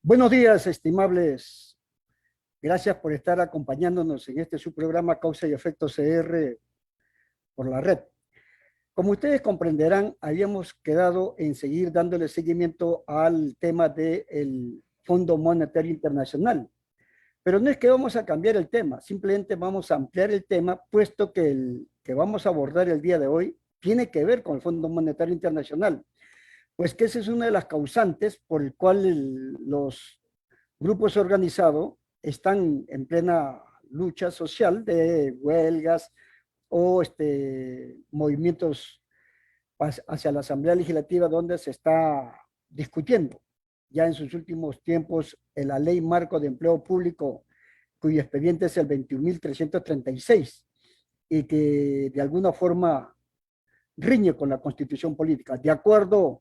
Buenos días, estimables. Gracias por estar acompañándonos en este su programa Causa y Efecto CR por la red. Como ustedes comprenderán, habíamos quedado en seguir dándole seguimiento al tema del Fondo Monetario Internacional. Pero no es que vamos a cambiar el tema, simplemente vamos a ampliar el tema, puesto que el que vamos a abordar el día de hoy tiene que ver con el Fondo Monetario Internacional. Pues que esa es una de las causantes por el cual los grupos organizados están en plena lucha social de huelgas o movimientos hacia la Asamblea Legislativa donde se está discutiendo ya en sus últimos tiempos en la Ley Marco de Empleo Público, cuyo expediente es el 21.336 y que de alguna forma riñe con la Constitución política. De acuerdo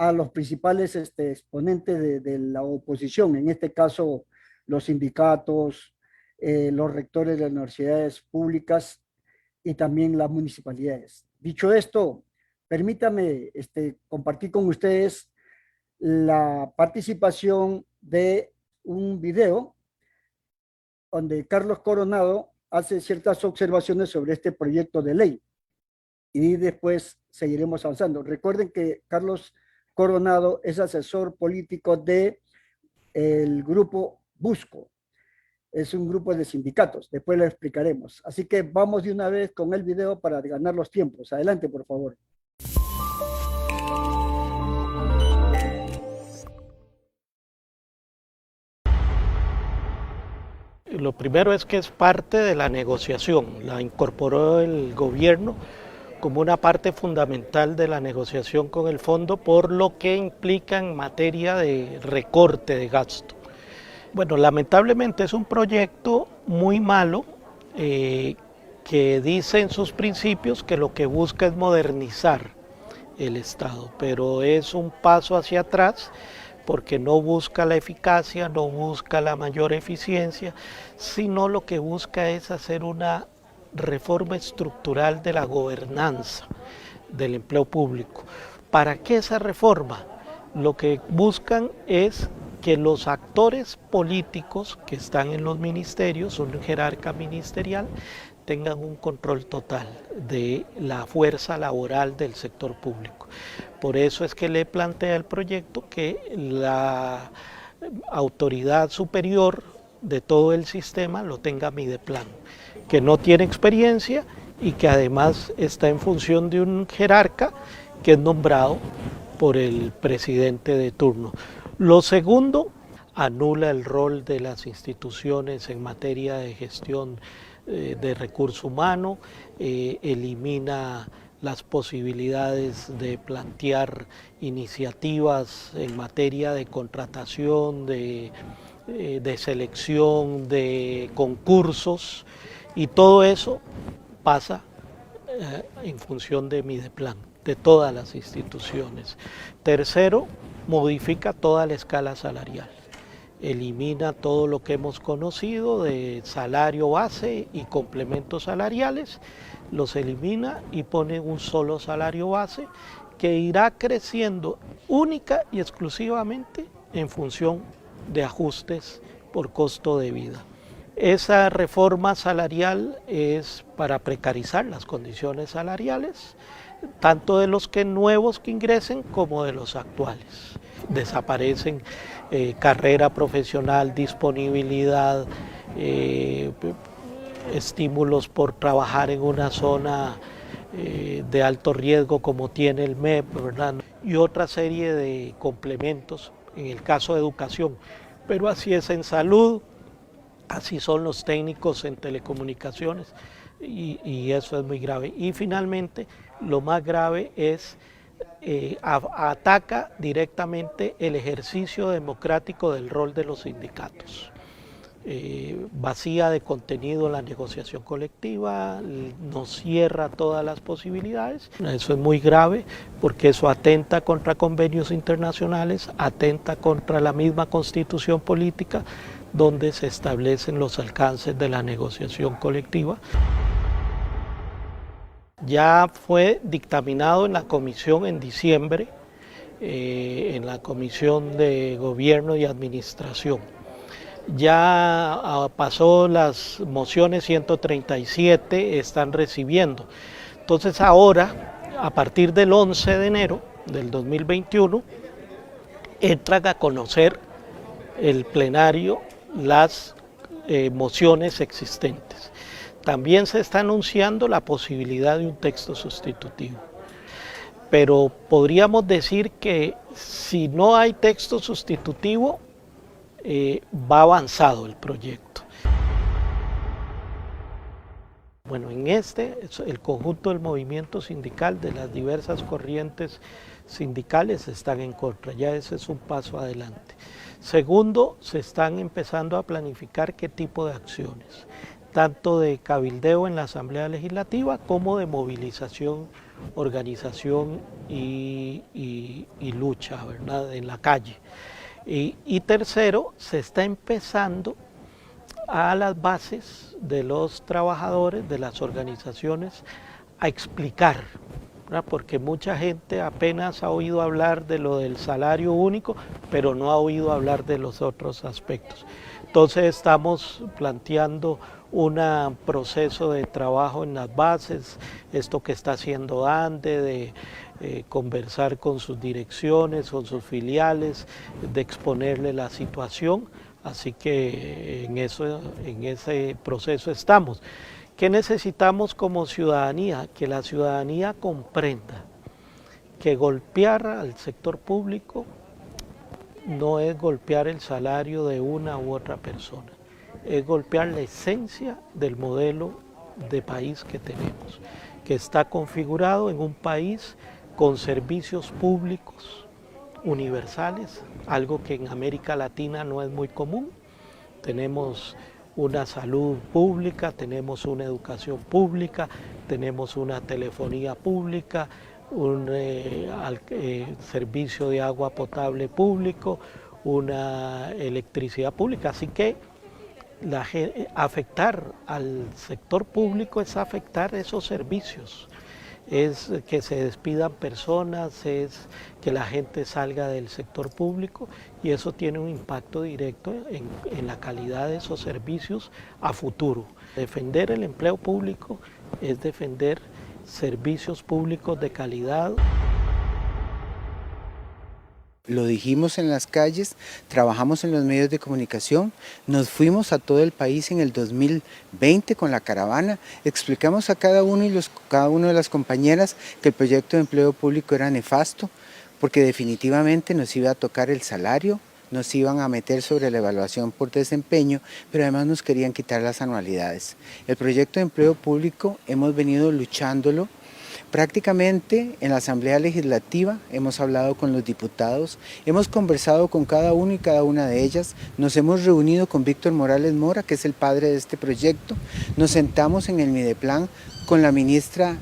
a los principales exponentes de la oposición, en este caso los sindicatos, los rectores de las universidades públicas y también las municipalidades. Dicho esto, permítame compartir con ustedes la participación de un video donde Carlos Coronado hace ciertas observaciones sobre este proyecto de ley y después seguiremos avanzando. Recuerden que Carlos Coronado es asesor político del grupo Busco. Es un grupo de sindicatos, después lo explicaremos. Así que vamos de una vez con el video para ganar los tiempos. Adelante, por favor. Lo primero es que es parte de la negociación, la incorporó el gobierno como una parte fundamental de la negociación con el fondo por lo que implica en materia de recorte de gasto. Bueno, lamentablemente es un proyecto muy malo que dice en sus principios que lo que busca es modernizar el Estado, pero es un paso hacia atrás porque no busca la eficacia, no busca la mayor eficiencia, sino lo que busca es hacer una reforma estructural de la gobernanza del empleo público. ¿Para qué esa reforma? Lo que buscan es que los actores políticos que están en los ministerios, una jerarca ministerial, tengan un control total de la fuerza laboral del sector público. Por eso es que le plantea el proyecto que la autoridad superior de todo el sistema lo tenga Mideplan, que no tiene experiencia y que además está en función de un jerarca que es nombrado por el presidente de turno. Lo segundo, anula el rol de las instituciones en materia de gestión de recurso humano, elimina las posibilidades de plantear iniciativas en materia de contratación, de selección, de concursos, y todo eso pasa en función de Mideplan, de todas las instituciones. Tercero, modifica toda la escala salarial. Elimina todo lo que hemos conocido de salario base y complementos salariales, los elimina y pone un solo salario base que irá creciendo única y exclusivamente en función de ajustes por costo de vida. Esa reforma salarial es para precarizar las condiciones salariales, tanto de los nuevos que ingresen como de los actuales. Desaparecen carrera profesional, disponibilidad, estímulos por trabajar en una zona de alto riesgo como tiene el MEP, ¿verdad? Y otra serie de complementos en el caso de educación. Pero así es en salud, así son los técnicos en telecomunicaciones y eso es muy grave. Y finalmente, lo más grave es ataca directamente el ejercicio democrático del rol de los sindicatos. Vacía de contenido la negociación colectiva, nos cierra todas las posibilidades. Eso es muy grave porque eso atenta contra convenios internacionales, atenta contra la misma constitución política donde se establecen los alcances de la negociación colectiva. Ya fue dictaminado en la comisión en diciembre en la Comisión de Gobierno y Administración. Ya pasó las mociones 137, están recibiendo. Entonces ahora, a partir del 11 de enero del 2021, entran a conocer el plenario las mociones existentes. También se está anunciando la posibilidad de un texto sustitutivo. Pero podríamos decir que si no hay texto sustitutivo, va avanzado el proyecto. Bueno, en el conjunto del movimiento sindical, de las diversas corrientes sindicales, están en contra. Ya ese es un paso adelante. Segundo, se están empezando a planificar qué tipo de acciones, tanto de cabildeo en la Asamblea Legislativa como de movilización, organización y lucha, ¿verdad?, en la calle. Y tercero, se está empezando a las bases de los trabajadores, de las organizaciones, a explicar, ¿verdad?, porque mucha gente apenas ha oído hablar de lo del salario único, pero no ha oído hablar de los otros aspectos. Entonces estamos planteando un proceso de trabajo en las bases, esto que está haciendo ANDE, de conversar con sus direcciones, con sus filiales, de exponerle la situación. Así que en ese proceso estamos. ¿Qué necesitamos como ciudadanía? Que la ciudadanía comprenda que golpear al sector público no es golpear el salario de una u otra persona, es golpear la esencia del modelo de país que tenemos, que está configurado en un país con servicios públicos universales, algo que en América Latina no es muy común. Tenemos una salud pública, tenemos una educación pública, tenemos una telefonía pública, un servicio de agua potable público, una electricidad pública. Así que afectar al sector público es afectar esos servicios, es que se despidan personas, es que la gente salga del sector público, y eso tiene un impacto directo en la calidad de esos servicios a futuro. Defender el empleo público es defender servicios públicos de calidad. Lo dijimos en las calles, trabajamos en los medios de comunicación, nos fuimos a todo el país en el 2020 con la caravana, explicamos a cada una de las compañeras que el proyecto de empleo público era nefasto, porque definitivamente nos iba a tocar el salario, nos iban a meter sobre la evaluación por desempeño, pero además nos querían quitar las anualidades. El proyecto de empleo público hemos venido luchándolo. Prácticamente en la Asamblea Legislativa hemos hablado con los diputados, hemos conversado con cada uno y cada una de ellas, nos hemos reunido con Víctor Morales Mora, que es el padre de este proyecto, nos sentamos en el Mideplan con la ministra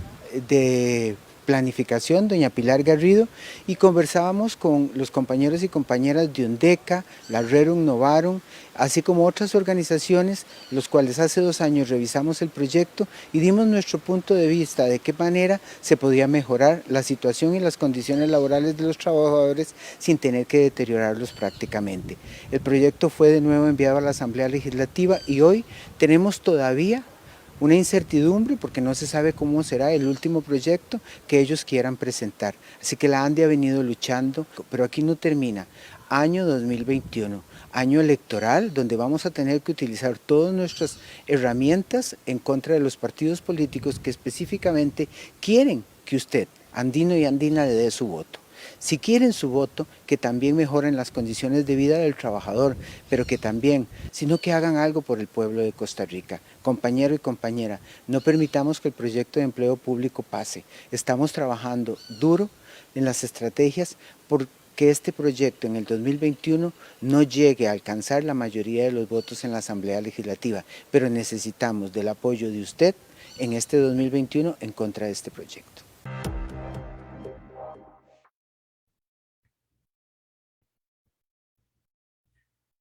de Planificación, doña Pilar Garrido, y conversábamos con los compañeros y compañeras de UNDECA, la Rerum Novarum, así como otras organizaciones, los cuales hace 2 años revisamos el proyecto y dimos nuestro punto de vista de qué manera se podía mejorar la situación y las condiciones laborales de los trabajadores sin tener que deteriorarlos prácticamente. El proyecto fue de nuevo enviado a la Asamblea Legislativa y hoy tenemos todavía una incertidumbre porque no se sabe cómo será el último proyecto que ellos quieran presentar. Así que la ANDE ha venido luchando, pero aquí no termina. Año 2021, año electoral, donde vamos a tener que utilizar todas nuestras herramientas en contra de los partidos políticos que específicamente quieren que usted, andino y andina, le dé su voto. Si quieren su voto, que también mejoren las condiciones de vida del trabajador, pero que también, sino que hagan algo por el pueblo de Costa Rica. Compañero y compañera, no permitamos que el proyecto de empleo público pase. Estamos trabajando duro en las estrategias porque este proyecto en el 2021 no llegue a alcanzar la mayoría de los votos en la Asamblea Legislativa, pero necesitamos del apoyo de usted en este 2021 en contra de este proyecto.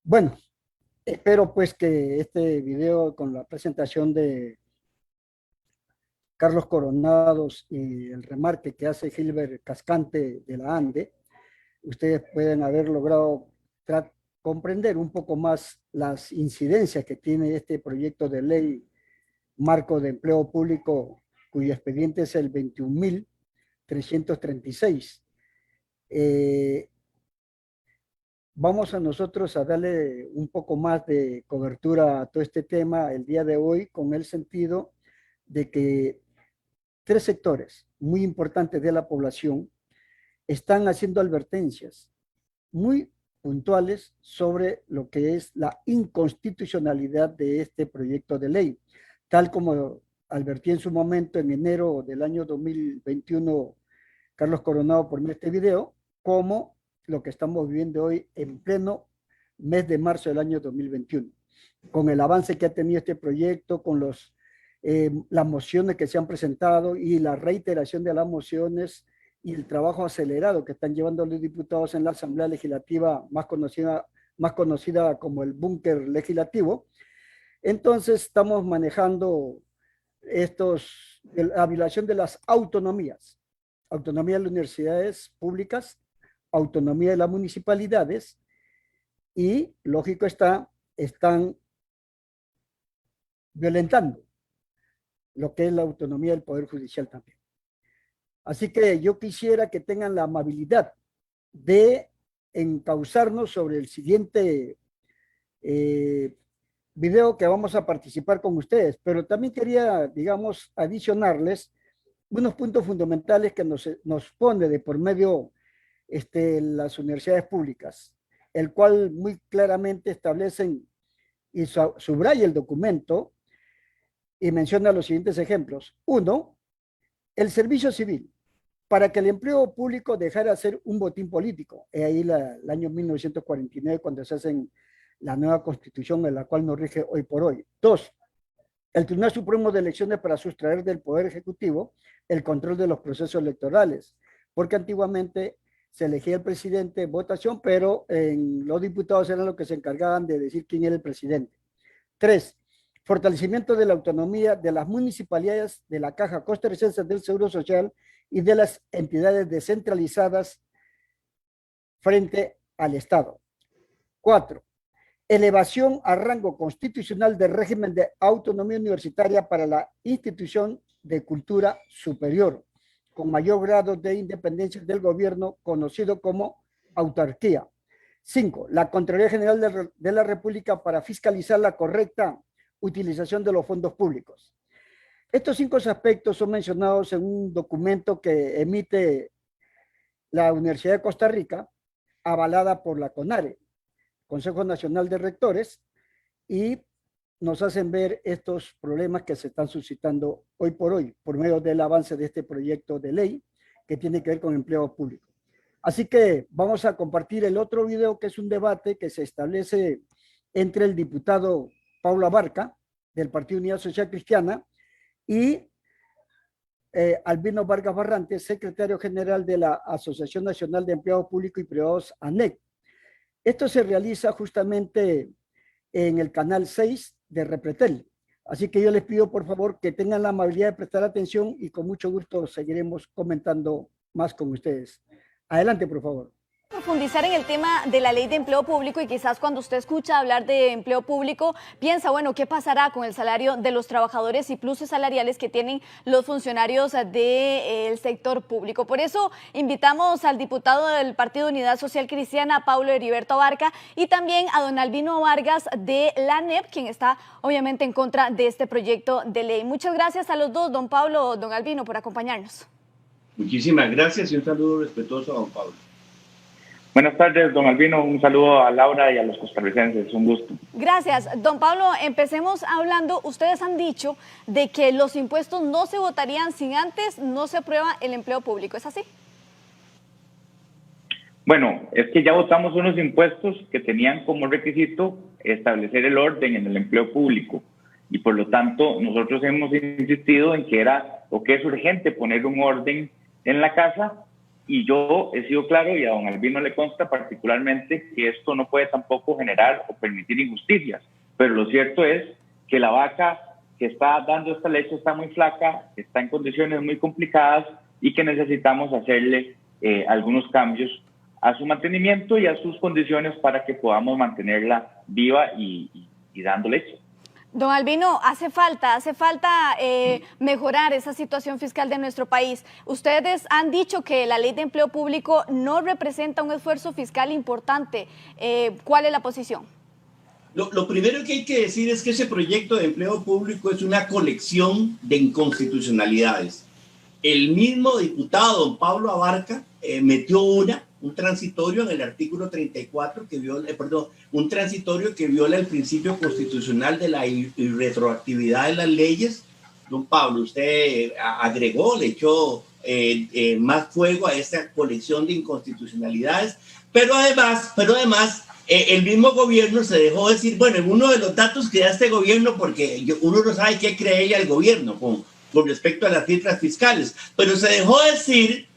Bueno, espero pues que este video con la presentación de Carlos Coronados y el remarque que hace Gilbert Cascante de la ANDE ustedes pueden haber logrado comprender un poco más las incidencias que tiene este proyecto de ley marco de empleo público, cuyo expediente es el 21.336. Vamos a nosotros a darle un poco más de cobertura a todo este tema el día de hoy, con el sentido de que tres sectores muy importantes de la población están haciendo advertencias muy puntuales sobre lo que es la inconstitucionalidad de este proyecto de ley, tal como advertí en su momento en enero del año 2021 Carlos Coronado por este video, como lo que estamos viviendo hoy en pleno mes de marzo del año 2021, con el avance que ha tenido este proyecto, con las mociones que se han presentado y la reiteración de las mociones y el trabajo acelerado que están llevando los diputados en la Asamblea Legislativa, más conocida como el búnker legislativo. Entonces estamos manejando la violación de las autonomías, autonomía de las universidades públicas, autonomía de las municipalidades y, lógico está, están violentando lo que es la autonomía del Poder Judicial también. Así que yo quisiera que tengan la amabilidad de encauzarnos sobre el siguiente video que vamos a participar con ustedes, pero también quería, digamos, adicionarles unos puntos fundamentales que nos pone de por medio las universidades públicas, el cual muy claramente establecen y subraya el documento y menciona los siguientes ejemplos. Uno, el servicio civil, para que el empleo público dejara de ser un botín político. Es ahí el año 1949 cuando se hace la nueva constitución en la cual nos rige hoy por hoy. Dos, el Tribunal Supremo de Elecciones para sustraer del Poder Ejecutivo el control de los procesos electorales, porque antiguamente se elegía el presidente en votación, pero los diputados eran los que se encargaban de decir quién era el presidente. Tres, fortalecimiento de la autonomía de las municipalidades, de la Caja Costarricense del Seguro Social y de las entidades descentralizadas frente al Estado. 4. Elevación a rango constitucional del régimen de autonomía universitaria para la institución de cultura superior, con mayor grado de independencia del gobierno, conocido como autarquía. 5. La Contraloría General de la República para fiscalizar la correcta utilización de los fondos públicos. Estos 5 aspectos son mencionados en un documento que emite la Universidad de Costa Rica, avalada por la CONARE, Consejo Nacional de Rectores, y nos hacen ver estos problemas que se están suscitando hoy por hoy, por medio del avance de este proyecto de ley que tiene que ver con empleo público. Así que vamos a compartir el otro video, que es un debate que se establece entre el diputado Paulo Abarca, del Partido Unidad Social Cristiana, y Albino Vargas Barrantes, secretario general de la Asociación Nacional de Empleados Públicos y Privados, ANEP. Esto se realiza justamente en el canal 6 de Repretel. Así que yo les pido, por favor, que tengan la amabilidad de prestar atención y con mucho gusto seguiremos comentando más con ustedes. Adelante, por favor. Profundizar en el tema de la ley de empleo público, y quizás cuando usted escucha hablar de empleo público piensa, bueno, ¿qué pasará con el salario de los trabajadores y pluses salariales que tienen los funcionarios del sector público? Por eso invitamos al diputado del Partido Unidad Social Cristiana, Paulo Heriberto Abarca, y también a don Albino Vargas de la ANEP, quien está obviamente en contra de este proyecto de ley. Muchas gracias a los dos, don Paulo, don Albino, por acompañarnos. Muchísimas gracias y un saludo respetuoso a don Pablo. Buenas tardes, don Albino. Un saludo a Laura y a los costarricenses. Un gusto. Gracias. Don Pablo, empecemos hablando. Ustedes han dicho de que los impuestos no se votarían si antes no se aprueba el empleo público. ¿Es así? Bueno, es que ya votamos unos impuestos que tenían como requisito establecer el orden en el empleo público. Y por lo tanto, nosotros hemos insistido en que era o que es urgente poner un orden en la casa. Y yo he sido claro, y a don Albino le consta particularmente, que esto no puede tampoco generar o permitir injusticias. Pero lo cierto es que la vaca que está dando esta leche está muy flaca, está en condiciones muy complicadas y que necesitamos hacerle algunos cambios a su mantenimiento y a sus condiciones para que podamos mantenerla viva y dando leche. Don Albino, hace falta mejorar esa situación fiscal de nuestro país. Ustedes han dicho que la ley de empleo público no representa un esfuerzo fiscal importante. ¿Cuál es la posición? Lo primero que hay que decir es que ese proyecto de empleo público es una colección de inconstitucionalidades. El mismo diputado don Pablo Abarca metió un transitorio en el artículo 34 que viola, un transitorio que viola el principio constitucional de la irretroactividad de las leyes. Don Pablo, usted agregó, le echó más fuego a esta colección de inconstitucionalidades, pero además el mismo gobierno se dejó decir, bueno, en uno de los datos que da este gobierno, porque uno no sabe qué creerle al gobierno con respecto a las cifras fiscales, pero se dejó decir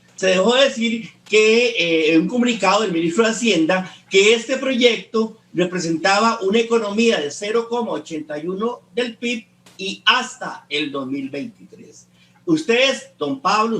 que en un comunicado del ministro de Hacienda que este proyecto representaba una economía de 0,81 del PIB y hasta el 2023. Ustedes, don Pablo,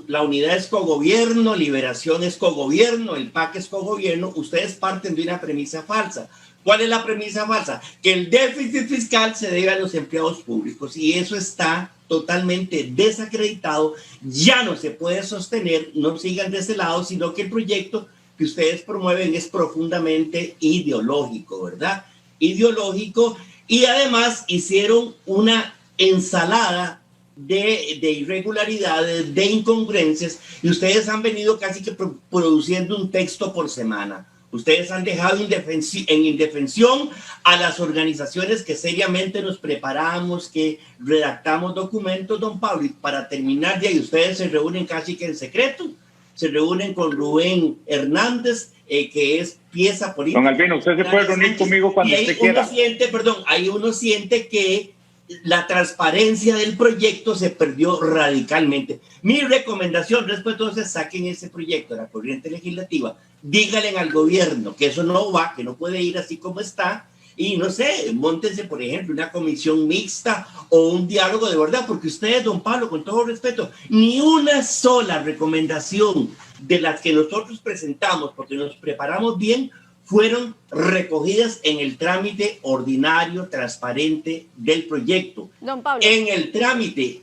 la unidad es cogobierno, Liberación es cogobierno, el PAC es cogobierno, ustedes parten de una premisa falsa. ¿Cuál es la premisa falsa? Que el déficit fiscal se debe a los empleados públicos y eso está totalmente desacreditado, ya no se puede sostener, no sigan de ese lado, sino que el proyecto que ustedes promueven es profundamente ideológico, ¿verdad? Ideológico, y además hicieron una ensalada de irregularidades, de incongruencias, y ustedes han venido casi que produciendo un texto por semana. Ustedes han dejado en indefensión a las organizaciones que seriamente nos preparamos, que redactamos documentos, don Pablo, y para terminar de ahí, ustedes se reúnen casi que en secreto, se reúnen con Rubén Hernández, que es pieza política. Don Albino, usted se puede reunir conmigo cuando usted quiera. Ahí uno siente que la transparencia del proyecto se perdió radicalmente. Mi recomendación, respetuosa, saquen ese proyecto de la corriente legislativa, díganle al gobierno que eso no va, que no puede ir así como está, y no sé, móntense, por ejemplo, una comisión mixta o un diálogo de verdad, porque ustedes, don Pablo, con todo respeto, ni una sola recomendación de las que nosotros presentamos, porque nos preparamos bien, fueron recogidas en el trámite ordinario, transparente del proyecto. Don Pablo. En el trámite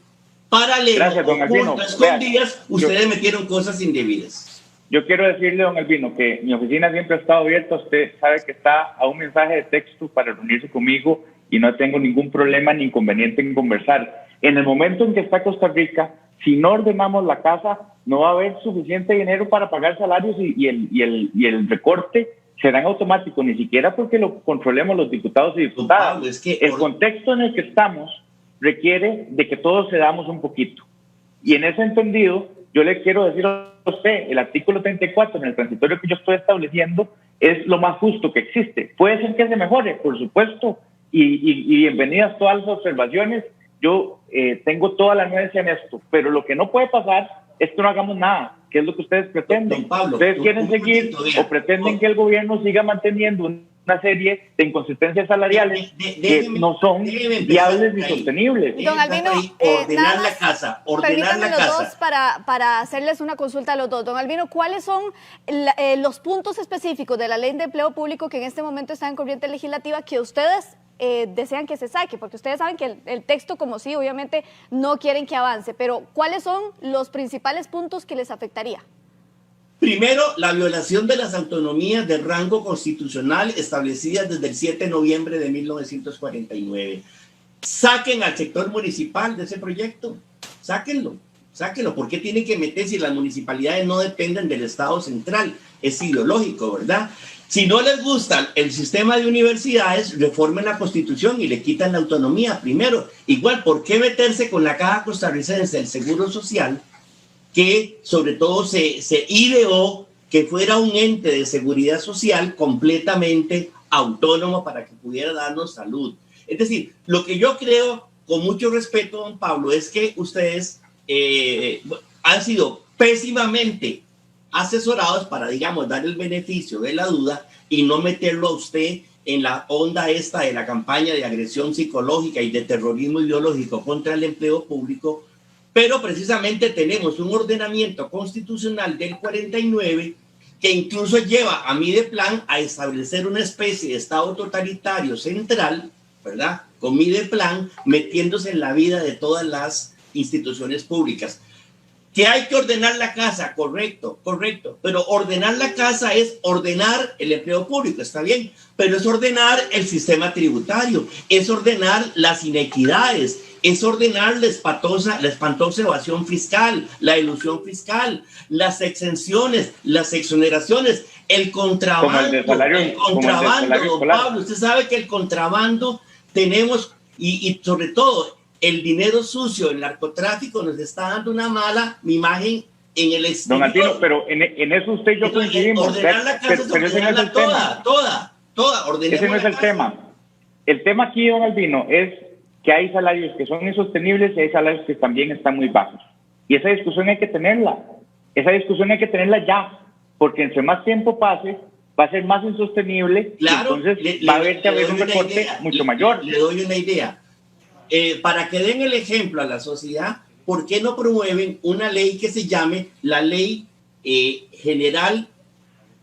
paralelo, oculto, escondidas, ustedes metieron cosas indebidas. Yo quiero decirle, don Albino, que mi oficina siempre ha estado abierta. Usted sabe que está a un mensaje de texto para reunirse conmigo y no tengo ningún problema ni inconveniente en conversar. En el momento en que está Costa Rica, si no ordenamos la casa, no va a haber suficiente dinero para pagar salarios y el recorte serán automáticos, ni siquiera porque lo controlemos los diputados y diputadas. Pablo, es que el contexto en el que estamos requiere de que todos cedamos un poquito. Y en ese entendido, yo le quiero decir a usted, el artículo 34 en el transitorio que yo estoy estableciendo es lo más justo que existe. Puede ser que se mejore, por supuesto, y bienvenidas todas las observaciones. Yo tengo toda la anuencia en esto, pero lo que no puede pasar es que no hagamos nada, que es lo que ustedes pretenden. Don Pablo, ustedes quieren seguir o pretenden que el gobierno siga manteniendo una serie de inconsistencias salariales que no son viables ni sostenibles. Don Albino, ordenar la casa. Los dos para hacerles una consulta a los dos. Don Albino, ¿cuáles son los puntos específicos de la ley de empleo público que en este momento está en corriente legislativa que ustedes desean que se saque? Porque ustedes saben que el texto, como sí, obviamente no quieren que avance, pero ¿cuáles son los principales puntos que les afectaría? Primero, la violación de las autonomías de rango constitucional establecidas desde el 7 de noviembre de 1949. Saquen al sector municipal de ese proyecto, sáquenlo. ¿Por qué tienen que meter si las municipalidades no dependen del Estado central? Es ideológico, ¿verdad? Si no les gusta el sistema de universidades, reformen la Constitución y le quitan la autonomía primero. Igual, ¿por qué meterse con la Caja Costarricense del Seguro Social, que sobre todo se ideó que fuera un ente de seguridad social completamente autónomo para que pudiera darnos salud? Es decir, lo que yo creo, con mucho respeto, don Pablo, es que ustedes han sido pésimamente asesorados para, digamos, dar el beneficio de la duda y no meterlo a usted en la onda esta de la campaña de agresión psicológica y de terrorismo ideológico contra el empleo público. Pero precisamente tenemos un ordenamiento constitucional del 49 que incluso lleva a Mideplan a establecer una especie de Estado totalitario central, ¿verdad? Con Mideplan metiéndose en la vida de todas las instituciones públicas. Que hay que ordenar la casa, correcto, pero ordenar la casa es ordenar el empleo público, está bien, pero es ordenar el sistema tributario, es ordenar las inequidades, es ordenar la espantosa evasión fiscal, la ilusión fiscal, las exenciones, las exoneraciones, el contrabando, don Pablo, usted sabe que el contrabando tenemos, y sobre todo, el dinero sucio, el narcotráfico nos está dando una mala imagen en el exterior. Don Albino, pero en eso usted y yo coincidimos. Ordenar la casa es ordenarla toda, ese no es el tema. El tema aquí, don Albino, es que hay salarios que son insostenibles y hay salarios que también están muy bajos. Y esa discusión hay que tenerla. Esa discusión hay que tenerla ya, porque entre más tiempo pase, va a ser más insostenible, claro, y entonces va a haber que haber un recorte mucho mayor. Le doy una idea. Para que den el ejemplo a la sociedad, ¿por qué no promueven una ley que se llame la Ley General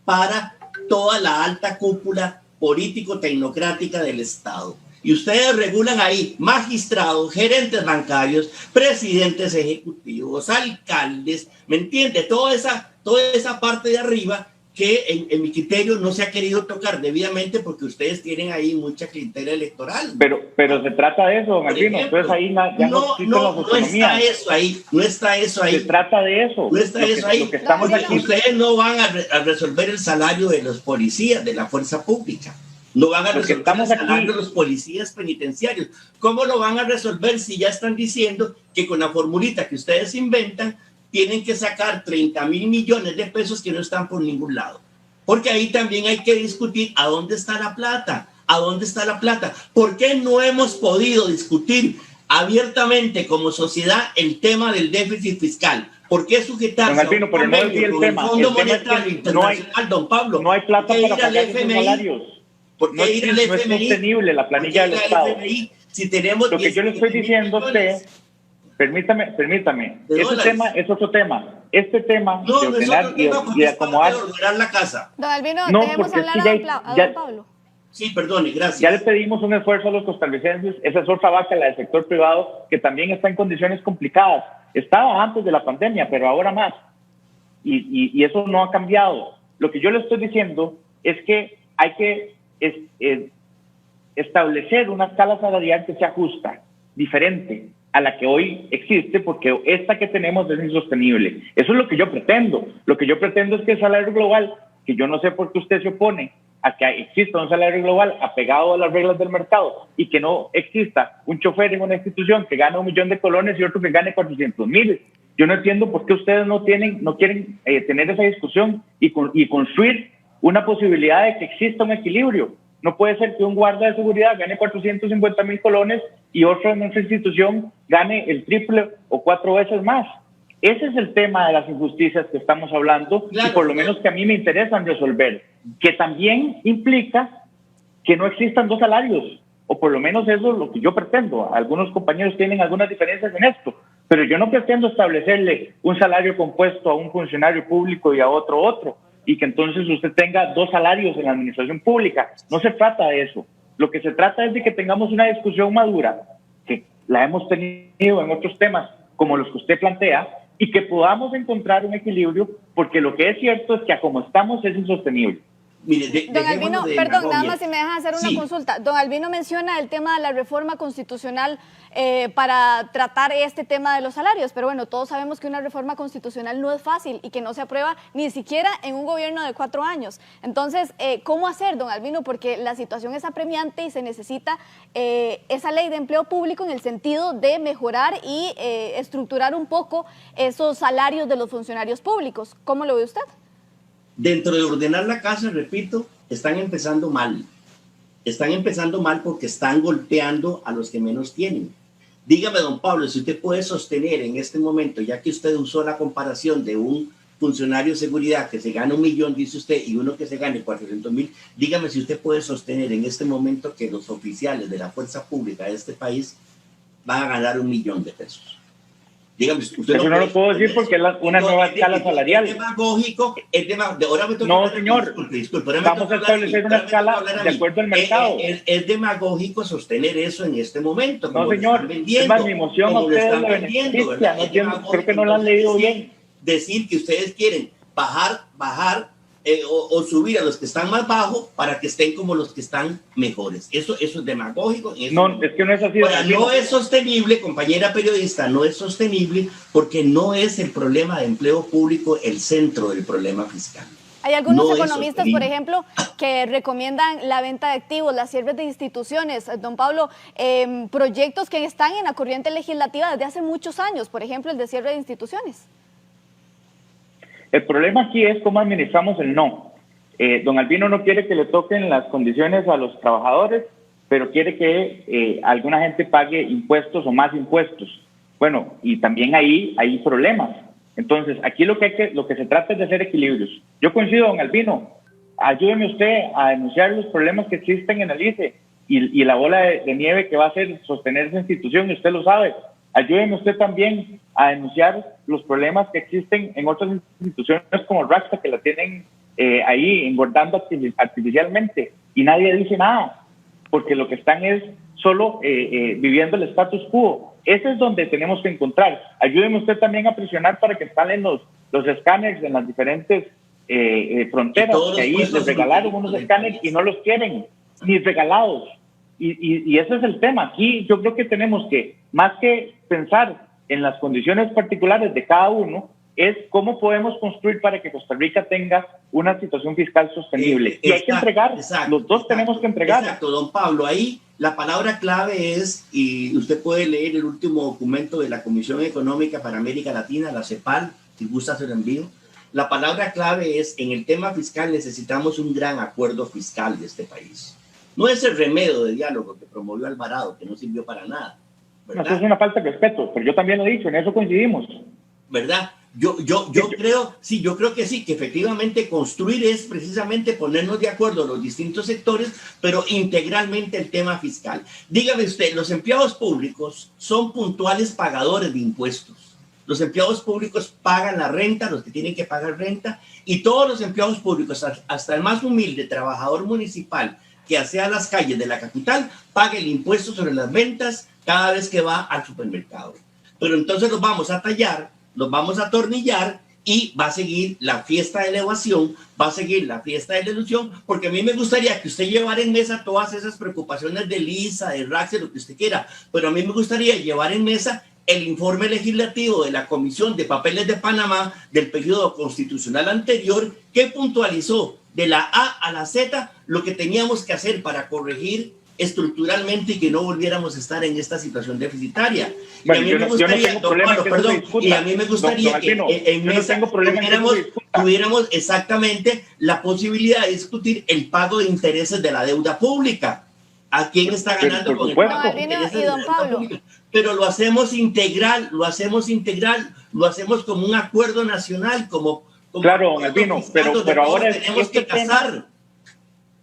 para toda la alta cúpula político-tecnocrática del Estado? Y ustedes regulan ahí magistrados, gerentes bancarios, presidentes ejecutivos, alcaldes, ¿me entiende? Toda esa parte de arriba que en mi criterio no se ha querido tocar debidamente porque ustedes tienen ahí mucha clientela electoral. Pero se trata de eso, don Albino. Entonces ahí ya no está eso ahí. No está eso ahí. Se trata de eso. No está eso ahí. Lo que estamos aquí. Ustedes no van a resolver el salario de los policías de la fuerza pública. No van a resolver el salario de los policías penitenciarios. ¿Cómo lo van a resolver si ya están diciendo que con la formulita que ustedes inventan tienen que sacar 30,000 millones de pesos que no están por ningún lado? Porque ahí también hay que discutir a dónde está la plata, a dónde está la plata. ¿Por qué no hemos podido discutir abiertamente como sociedad el tema del déficit fiscal? ¿Por qué sujetarse a un convenio con el Fondo Monetario Internacional, don Pablo? No hay plata para pagar esos salarios. ¿Por qué ir al FMI? No es sostenible la planilla del Estado. Si tenemos lo que yo le estoy diciendo a usted, permítame, ese tema es otro tema. Este tema de ordenar y de acomodar la casa. Don Albino, dejemos hablar a don Pablo. Sí, perdone, gracias. Ya le pedimos un esfuerzo a los costarricenses. Esa es otra vaca, la del sector privado, que también está en condiciones complicadas. Estaba antes de la pandemia, pero ahora más. Y eso no ha cambiado. Lo que yo le estoy diciendo es que hay que establecer una escala salarial que sea justa, diferente a la que hoy existe, porque esta que tenemos es insostenible. Eso es lo que yo pretendo. Lo que yo pretendo es que el salario global, que yo no sé por qué usted se opone a que exista un salario global apegado a las reglas del mercado y que no exista un chofer en una institución que gane 1 millón de colones y otro que gane 400,000. Yo no entiendo por qué ustedes no quieren tener esa discusión y construir una posibilidad de que exista un equilibrio. No puede ser que un guarda de seguridad gane 450,000 colones y otro en nuestra institución gane el triple o 4 veces más. Ese es el tema de las injusticias que estamos hablando, claro, y por lo menos que a mí me interesan resolver, que también implica que no existan 2 salarios, o por lo menos eso es lo que yo pretendo. Algunos compañeros tienen algunas diferencias en esto, pero yo no pretendo establecerle un salario compuesto a un funcionario público y a otro, y que entonces usted tenga 2 salarios en la administración pública. No se trata de eso. Lo que se trata es de que tengamos una discusión madura, que la hemos tenido en otros temas, como los que usted plantea, y que podamos encontrar un equilibrio, porque lo que es cierto es que a como estamos es insostenible. Mire, don Albino, perdón, nada más si me deja hacer una consulta. Don Albino menciona el tema de la reforma constitucional para tratar este tema de los salarios, pero bueno, todos sabemos que una reforma constitucional no es fácil y que no se aprueba ni siquiera en un gobierno de 4 años. Entonces, ¿cómo hacer, don Albino? Porque la situación es apremiante y se necesita esa ley de empleo público en el sentido de mejorar y estructurar un poco esos salarios de los funcionarios públicos. ¿Cómo lo ve usted? Dentro de ordenar la casa, repito, están empezando mal. Están empezando mal porque están golpeando a los que menos tienen. Dígame, don Pablo, si usted puede sostener en este momento, ya que usted usó la comparación de un funcionario de seguridad que se gana 1 millón, dice usted, y uno que se gane 400,000, dígame si usted puede sostener en este momento que los oficiales de la fuerza pública de este país van a ganar 1 millón de pesos. Dígame, usted Eso no lo puedo decir porque es una nueva escala salarial. Es demagógico, ahora me toca no, hablar, señor, disculpe, vamos a establecer una escala de acuerdo al mercado. Es demagógico sostener eso en este momento. No, señor, es más, mi emoción a ustedes le beneficia, creo que no lo han leído bien. Decir que ustedes quieren bajar o subir a los que están más bajos para que estén como los que están mejores. Eso es demagógico. No, es que no es así. Ahora, no es sostenible, compañera periodista, no es sostenible porque no es el problema de empleo público el centro del problema fiscal. Hay algunos economistas, por ejemplo, que recomiendan la venta de activos, las cierres de instituciones. Don Pablo, proyectos que están en la corriente legislativa desde hace muchos años, por ejemplo, el de cierre de instituciones. El problema aquí es cómo administramos el no. Don Albino no quiere que le toquen las condiciones a los trabajadores, pero quiere que alguna gente pague impuestos o más impuestos. Bueno, y también ahí hay problemas. Entonces, aquí lo que se trata es de hacer equilibrios. Yo coincido, don Albino, ayúdeme usted a denunciar los problemas que existen en el ICE y la bola de nieve que va a hacer sostener esa institución, y usted lo sabe. Ayúdeme usted también a denunciar los problemas que existen en otras instituciones como RACTA, que la tienen ahí engordando artificialmente y nadie dice nada, porque lo que están es solo viviendo el status quo. Ese es donde tenemos que encontrar. Ayúdeme usted también a presionar para que instalen los escáneres en las diferentes fronteras, que ahí les regalaron unos escáneres y no los quieren, ni regalados. Y ese es el tema. Aquí yo creo que tenemos que, más que pensar en las condiciones particulares de cada uno, es cómo podemos construir para que Costa Rica tenga una situación fiscal sostenible. Y hay que entregar, los dos tenemos que entregar. Exacto, don Pablo, ahí la palabra clave es, y usted puede leer el último documento de la Comisión Económica para América Latina, la CEPAL, si gusta se lo envío. La palabra clave es, en el tema fiscal necesitamos un gran acuerdo fiscal de este país. No es el remedio de diálogo que promovió Alvarado, que no sirvió para nada, ¿verdad? Eso es una falta de respeto, pero yo también lo he dicho, en eso coincidimos. ¿Verdad? Yo creo que sí, que efectivamente construir es precisamente ponernos de acuerdo los distintos sectores, pero integralmente el tema fiscal. Dígame usted, los empleados públicos son puntuales pagadores de impuestos. Los empleados públicos pagan la renta, los que tienen que pagar renta, y todos los empleados públicos, hasta el más humilde trabajador municipal que asea las calles de la capital, paga el impuesto sobre las ventas cada vez que va al supermercado. Pero entonces los vamos a tallar, los vamos a atornillar y va a seguir la fiesta de elevación, va a seguir la fiesta de la ilusión, porque a mí me gustaría que usted llevara en mesa todas esas preocupaciones de Lisa, de Rax, lo que usted quiera, pero a mí me gustaría llevar en mesa el informe legislativo de la Comisión de Papeles de Panamá del periodo constitucional anterior, que puntualizó de la A a la Z lo que teníamos que hacer para corregir estructuralmente y que no volviéramos a estar en esta situación deficitaria. Bueno, y a mí me gustaría, que en mesa tuviéramos exactamente la posibilidad de discutir el pago de intereses de la deuda pública. ¿A quién está ganando con el pago de intereses de la deuda pública? Pero lo hacemos integral, lo hacemos como un acuerdo nacional, claro, Albino, pero ahora tenemos que casar.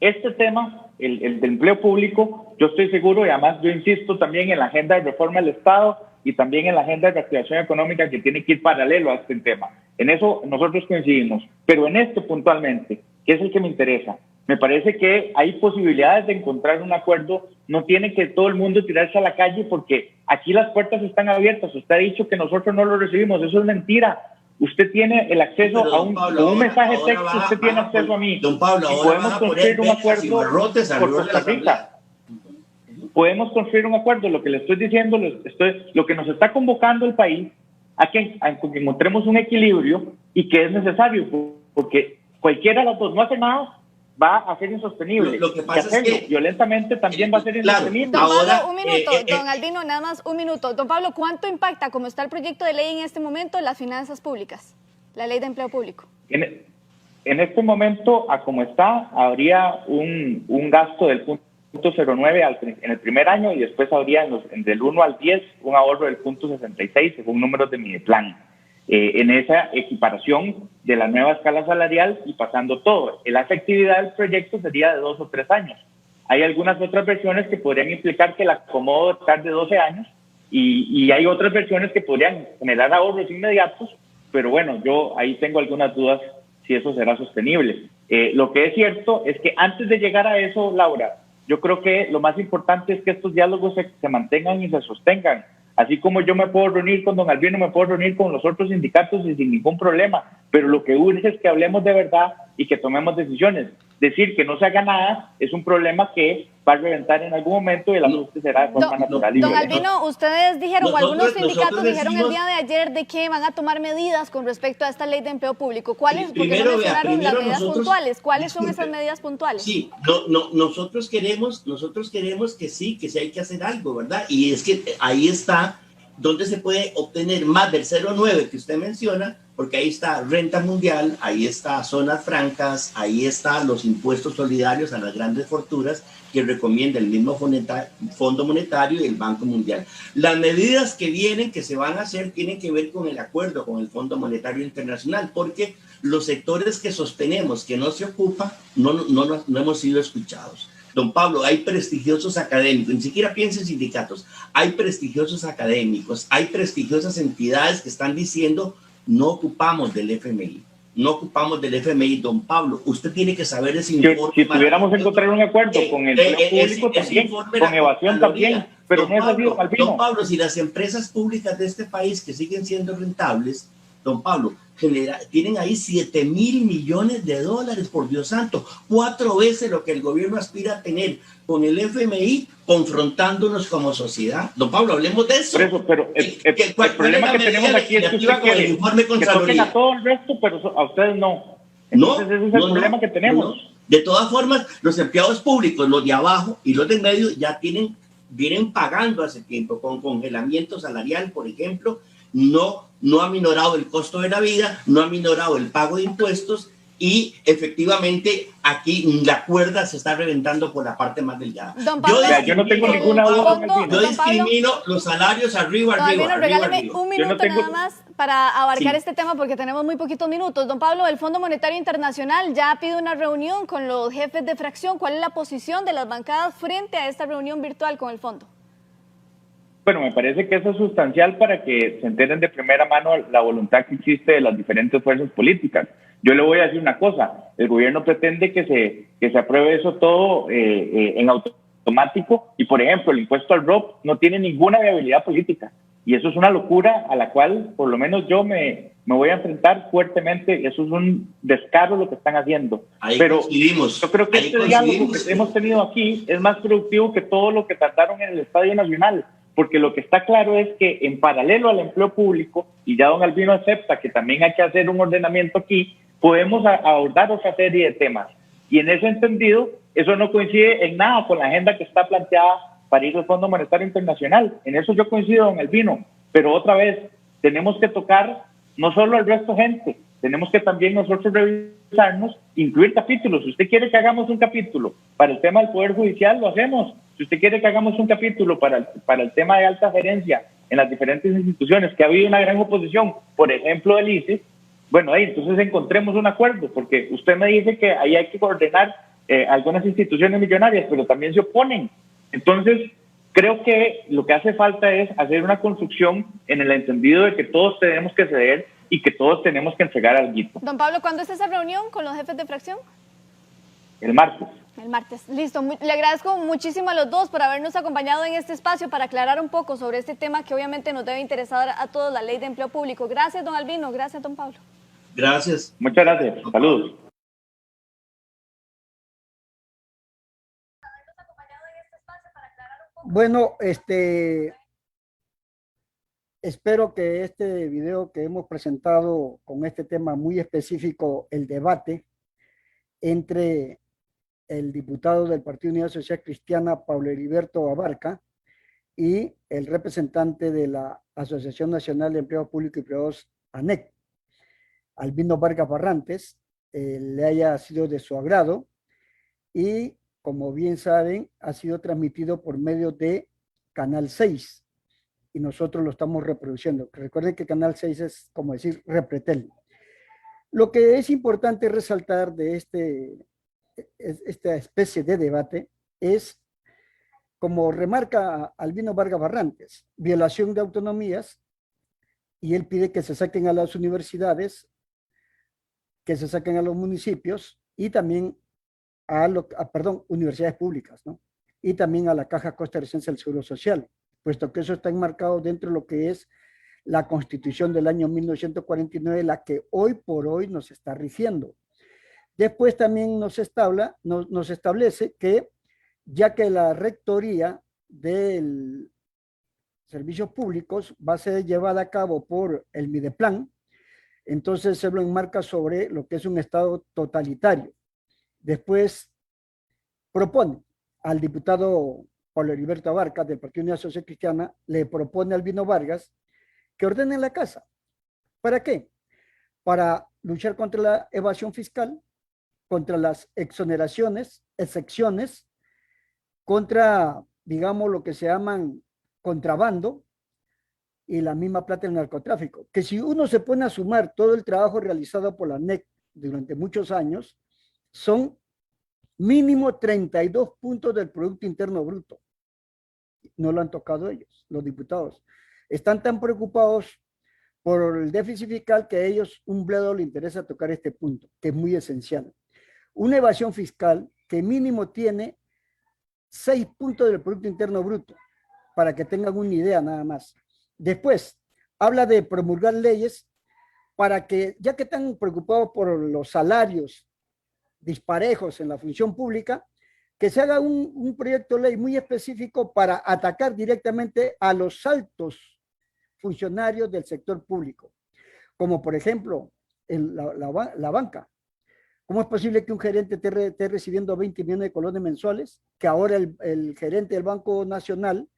Este tema, el del empleo público, yo estoy seguro, y además yo insisto también en la agenda de reforma del Estado y también en la agenda de reactivación económica, que tiene que ir paralelo a este tema. En eso nosotros coincidimos, pero en este puntualmente, que es el que me interesa, me parece que hay posibilidades de encontrar un acuerdo. No tiene que todo el mundo tirarse a la calle, porque aquí las puertas están abiertas. Usted ha dicho que nosotros no lo recibimos, eso es mentira. Usted tiene el acceso a un mensaje de texto, usted tiene acceso a mí. Don Pablo, y podemos construir un acuerdo por Costa Rica. Podemos construir un acuerdo. Lo que le estoy diciendo, lo que nos está convocando el país, a que encontremos un equilibrio, y que es necesario, porque cualquiera de los dos no hace nada, va a ser insostenible. Lo que pasa es que violentamente también va a ser insostenible. Don Pablo, un minuto, don Albino, nada más un minuto. Don Pablo, ¿cuánto impacta, como está el proyecto de ley en este momento, las finanzas públicas, la ley de empleo público? En este momento, a como está, habría un gasto del 0.09 en el primer año, y después habría del 1 al 10 un ahorro del 0.66 según números de Mideplan. En esa equiparación de la nueva escala salarial y pasando todo. La efectividad del proyecto sería de 2 o 3 años. Hay algunas otras versiones que podrían implicar que el acomodo tarde 12 años, y hay otras versiones que podrían generar ahorros inmediatos, pero bueno, yo ahí tengo algunas dudas si eso será sostenible. Lo que es cierto es que antes de llegar a eso, Laura, yo creo que lo más importante es que estos diálogos se mantengan y se sostengan. Así como yo me puedo reunir con don Albino, me puedo reunir con los otros sindicatos y sin ningún problema, pero lo que urge es que hablemos de verdad y que tomemos decisiones. Decir que no se haga nada es un problema que va a reventar en algún momento y el ajuste será de forma natural. Don Albino, ustedes dijeron, o algunos sindicatos dijeron decimos, el día de ayer de que van a tomar medidas con respecto a esta ley de empleo público. ¿Cuáles? Porque no primero, mencionaron las medidas nosotros, puntuales. ¿Cuáles son disculpe, esas medidas puntuales? Sí, nosotros queremos que sí hay que hacer algo, ¿verdad? Y es que ahí está donde se puede obtener más del 0,9 que usted menciona, porque ahí está renta mundial, ahí está zonas francas, ahí están los impuestos solidarios a las grandes fortunas que recomienda el mismo Fondo Monetario y el Banco Mundial. Las medidas que vienen, que se van a hacer, tienen que ver con el acuerdo con el Fondo Monetario Internacional, porque los sectores que sostenemos que no se ocupan no hemos sido escuchados. Don Pablo, hay prestigiosos académicos, ni siquiera piensen en sindicatos, hay prestigiosos académicos, hay prestigiosas entidades que están diciendo no ocupamos del FMI. No ocupamos del FMI, don Pablo. Usted tiene que saber ese informe. Si pudiéramos encontrar un acuerdo con el público también, con evasión también, pero no es así, don Albino. Don Pablo, si las empresas públicas de este país que siguen siendo rentables, don Pablo, tienen ahí 7.000 millones de dólares, por Dios santo, 4 veces lo que el gobierno aspira a tener con el FMI, confrontándonos como sociedad. Don Pablo, hablemos de eso. Por eso, pero el problema que tenemos aquí es que usted quiere que toquen a todo el resto, pero a ustedes no. Entonces ese es el problema que tenemos. De todas formas, los empleados públicos, los de abajo y los de en medio, ya vienen pagando hace tiempo, con congelamiento salarial, por ejemplo. No ha minorado el costo de la vida, no ha minorado el pago de impuestos y efectivamente aquí la cuerda se está reventando por la parte más delgada. Yo no tengo ninguna duda. Yo discrimino los salarios arriba. Regáleme un minuto nada más para abarcar este tema porque tenemos muy poquitos minutos. Don Pablo, el Fondo Monetario Internacional ya pide una reunión con los jefes de fracción. ¿Cuál es la posición de las bancadas frente a esta reunión virtual con el fondo? Bueno, me parece que eso es sustancial para que se enteren de primera mano la voluntad que existe de las diferentes fuerzas políticas. Yo le voy a decir una cosa, el gobierno pretende que se apruebe eso todo en automático y, por ejemplo, el impuesto al ROP no tiene ninguna viabilidad política y eso es una locura a la cual por lo menos yo me voy a enfrentar fuertemente. Eso es un descaro lo que están haciendo. Pero yo creo que este diálogo que hemos tenido aquí es más productivo que todo lo que trataron en el Estadio Nacional. Porque lo que está claro es que en paralelo al empleo público, y ya don Albino acepta que también hay que hacer un ordenamiento aquí, podemos abordar otra serie de temas. Y en ese entendido, eso no coincide en nada con la agenda que está planteada para ir al Fondo Monetario Internacional. En eso yo coincido, don Albino. Pero otra vez, tenemos que tocar no solo al resto de gente, tenemos que también nosotros revisarnos, incluir capítulos. Si usted quiere que hagamos un capítulo para el tema del Poder Judicial, lo hacemos. Si usted quiere que hagamos un capítulo para el tema de alta gerencia en las diferentes instituciones, que ha habido una gran oposición, por ejemplo, del ICE, bueno, ahí entonces encontremos un acuerdo, porque usted me dice que ahí hay que coordinar algunas instituciones millonarias, pero también se oponen. Entonces, creo que lo que hace falta es hacer una construcción en el entendido de que todos tenemos que ceder y que todos tenemos que entregar algo. Don Pablo, ¿cuándo es esa reunión con los jefes de fracción? El martes. El martes, listo. Le agradezco muchísimo a los dos por habernos acompañado en este espacio para aclarar un poco sobre este tema que obviamente nos debe interesar a todos, la ley de empleo público. Gracias, don Albino. Gracias, don Pablo. Gracias. Muchas gracias. Saludos. Bueno, espero que este video que hemos presentado con este tema muy específico, el debate entre el diputado del Partido Unidad Social Cristiana, Pablo Heriberto Abarca, y el representante de la Asociación Nacional de Empleados Públicos y Privados, ANEC, Albino Vargas Barrantes, le haya sido de su agrado y, como bien saben, ha sido transmitido por medio de Canal 6 y nosotros lo estamos reproduciendo. Recuerden que Canal 6 es, como decir, Repretel. Lo que es importante resaltar de esta especie de debate es como remarca Albino Vargas Barrantes, violación de autonomías, y él pide que se saquen a las universidades, que se saquen a los municipios y también universidades públicas, ¿no? Y también a la Caja Costarricense del Seguro Social, puesto que eso está enmarcado dentro de lo que es la Constitución del año 1949, la que hoy por hoy nos está rigiendo. Después también nos establece que, ya que la rectoría de servicios públicos va a ser llevada a cabo por el Mideplan, entonces se lo enmarca sobre lo que es un Estado totalitario. Después propone al diputado Pablo Heriberto Abarca del Partido Unidad Social Cristiana, le propone a Albino Vargas que ordenen la casa. ¿Para qué? Para luchar contra la evasión fiscal, contra las exoneraciones, excepciones, contra, digamos, lo que se llaman contrabando y la misma plata del narcotráfico. Que si uno se pone a sumar todo el trabajo realizado por la NEC durante muchos años, son mínimo 32 puntos del Producto Interno Bruto. No lo han tocado ellos, los diputados. Están tan preocupados por el déficit fiscal que a ellos un bledo le interesa tocar este punto, que es muy esencial. Una evasión fiscal que mínimo tiene 6 puntos del Producto Interno Bruto, para que tengan una idea nada más. Después, habla de promulgar leyes para que, ya que están preocupados por los salarios disparejos en la función pública, que se haga un proyecto de ley muy específico para atacar directamente a los altos funcionarios del sector público, como por ejemplo la banca. ¿Cómo es posible que un gerente esté recibiendo 20 millones de colones mensuales, que ahora el gerente del Banco Nacional,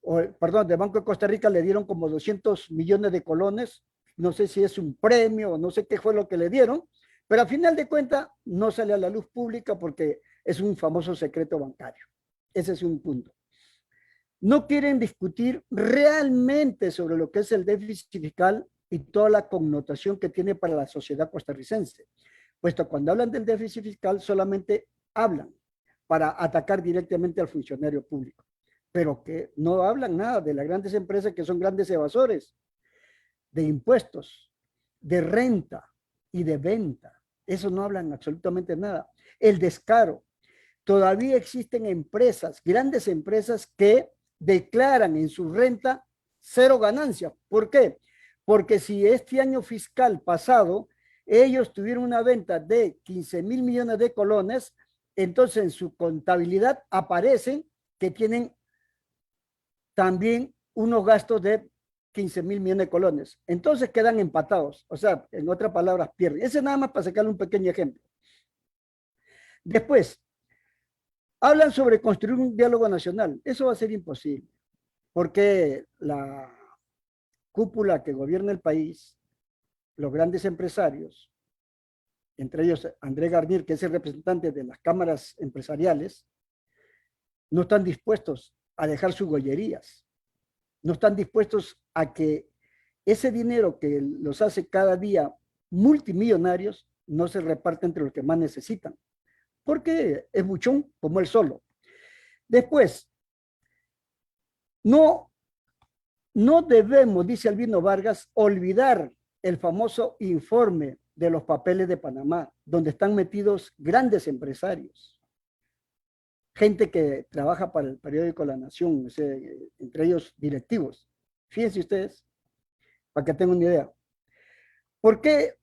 del Banco de Costa Rica le dieron como 200 millones de colones? No sé si es un premio o no sé qué fue lo que le dieron, pero al final de cuentas no sale a la luz pública porque es un famoso secreto bancario. Ese es un punto. No quieren discutir realmente sobre lo que es el déficit fiscal y toda la connotación que tiene para la sociedad costarricense, puesto cuando hablan del déficit fiscal solamente hablan para atacar directamente al funcionario público, pero que no hablan nada de las grandes empresas que son grandes evasores de impuestos, de renta y de venta. Eso no hablan absolutamente nada. El descaro. Todavía existen empresas, grandes empresas, que declaran en su renta cero ganancia. ¿Por qué? Porque si este año fiscal pasado ellos tuvieron una venta de 15,000 millones de colones, entonces en su contabilidad aparecen que tienen también unos gastos de 15,000 millones de colones. Entonces quedan empatados. O sea, en otras palabras, pierden. Ese nada más para sacarle un pequeño ejemplo. Después, hablan sobre construir un diálogo nacional. Eso va a ser imposible, porque la cúpula que gobierna el país, los grandes empresarios, entre ellos André Garnier, que es el representante de las cámaras empresariales, no están dispuestos a dejar sus gollerías, no están dispuestos a que ese dinero que los hace cada día multimillonarios no se reparte entre los que más necesitan, porque es buchón como él solo. Después, no debemos, dice Albino Vargas, olvidar el famoso informe de los papeles de Panamá, donde están metidos grandes empresarios, gente que trabaja para el periódico La Nación, o sea, entre ellos directivos. Fíjense ustedes, para que tengan una idea. ¿Por qué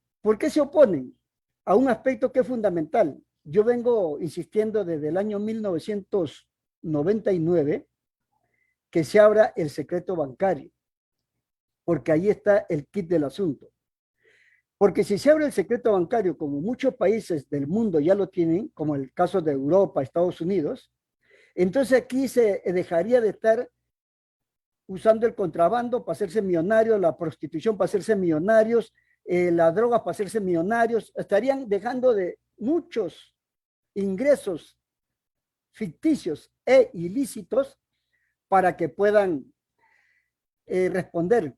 se oponen a un aspecto que es fundamental? Yo vengo insistiendo desde el año 1999 que se abra el secreto bancario, porque ahí está el kit del asunto. Porque si se abre el secreto bancario, como muchos países del mundo ya lo tienen, como el caso de Europa, Estados Unidos, entonces aquí se dejaría de estar usando el contrabando para hacerse millonarios, la prostitución para hacerse millonarios, las drogas para hacerse millonarios. Estarían dejando de muchos ingresos ficticios e ilícitos para que puedan responder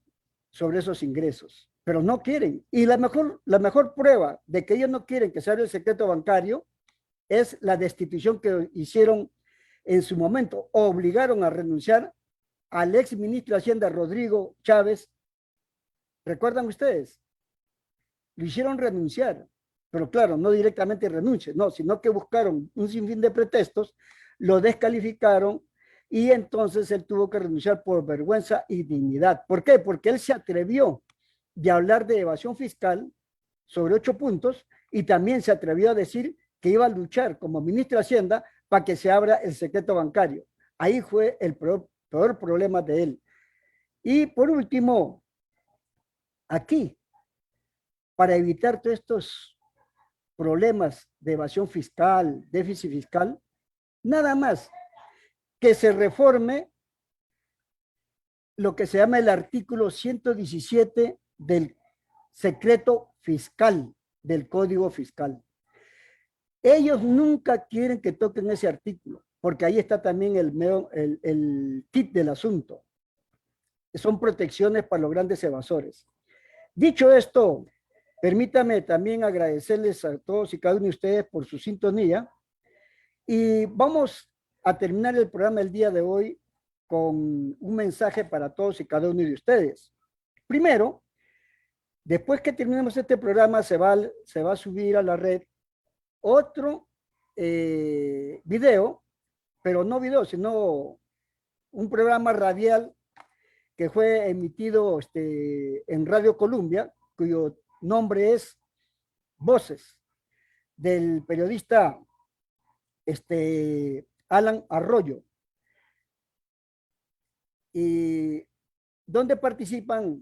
sobre esos ingresos. Pero no quieren. Y la mejor prueba de que ellos no quieren que se abra el secreto bancario es la destitución que hicieron en su momento obligaron a renunciar al ex ministro de Hacienda, Rodrigo Chávez. ¿Recuerdan ustedes? Lo hicieron renunciar, pero claro, no directamente renuncie, no, sino que buscaron un sinfín de pretextos, lo descalificaron y entonces él tuvo que renunciar por vergüenza y dignidad. ¿Por qué? Porque él se atrevió de hablar de evasión fiscal sobre 8 puntos y también se atrevió a decir que iba a luchar como ministro de Hacienda para que se abra el secreto bancario. Ahí fue el peor problema de él. Y por último, aquí, para evitar todos estos problemas de evasión fiscal, déficit fiscal, nada más que se reforme lo que se llama el artículo 117 del secreto fiscal, del Código Fiscal. Ellos nunca quieren que toquen ese artículo, porque ahí está también el kit del asunto. Son protecciones para los grandes evasores. Dicho esto, permítame también agradecerles a todos y cada uno de ustedes por su sintonía. Y vamos a terminar el programa el día de hoy con un mensaje para todos y cada uno de ustedes. Primero, después que terminemos este programa, se va a subir a la red otro video, pero no video, sino un programa radial que fue emitido en Radio Colombia, cuyo nombre es Voces, del periodista Alan Arroyo, y donde participan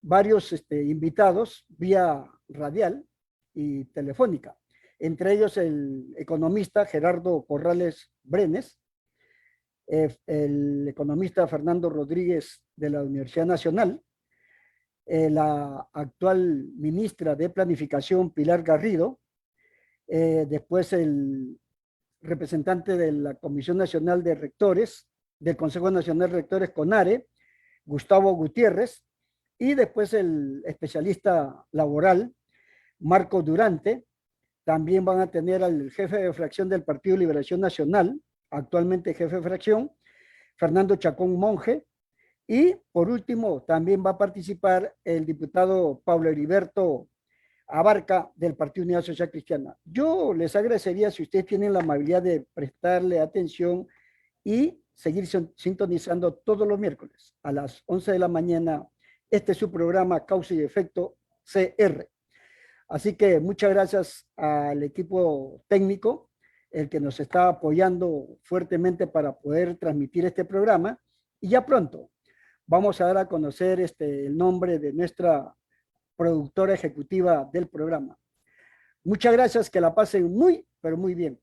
varios invitados vía radial y telefónica, entre ellos el economista Gerardo Corrales Brenes, el economista Fernando Rodríguez de la Universidad Nacional, la actual ministra de Planificación Pilar Garrido, después el representante de la Comisión Nacional de Rectores, del Consejo Nacional de Rectores CONARE, Gustavo Gutiérrez, y después el especialista laboral, Marco Durante. También van a tener al jefe de fracción del Partido Liberación Nacional, actualmente jefe de fracción, Fernando Chacón Monge, y por último también va a participar el diputado Pablo Heriberto Abarca del Partido Unidad Social Cristiana. Yo les agradecería si ustedes tienen la amabilidad de prestarle atención y seguir sintonizando todos los miércoles a las 11 de la mañana. Este es su programa Causa y Efecto CR. Así que muchas gracias al equipo técnico, el que nos está apoyando fuertemente para poder transmitir este programa. Y ya pronto vamos a dar a conocer el nombre de nuestra productora ejecutiva del programa. Muchas gracias, que la pasen muy, pero muy bien.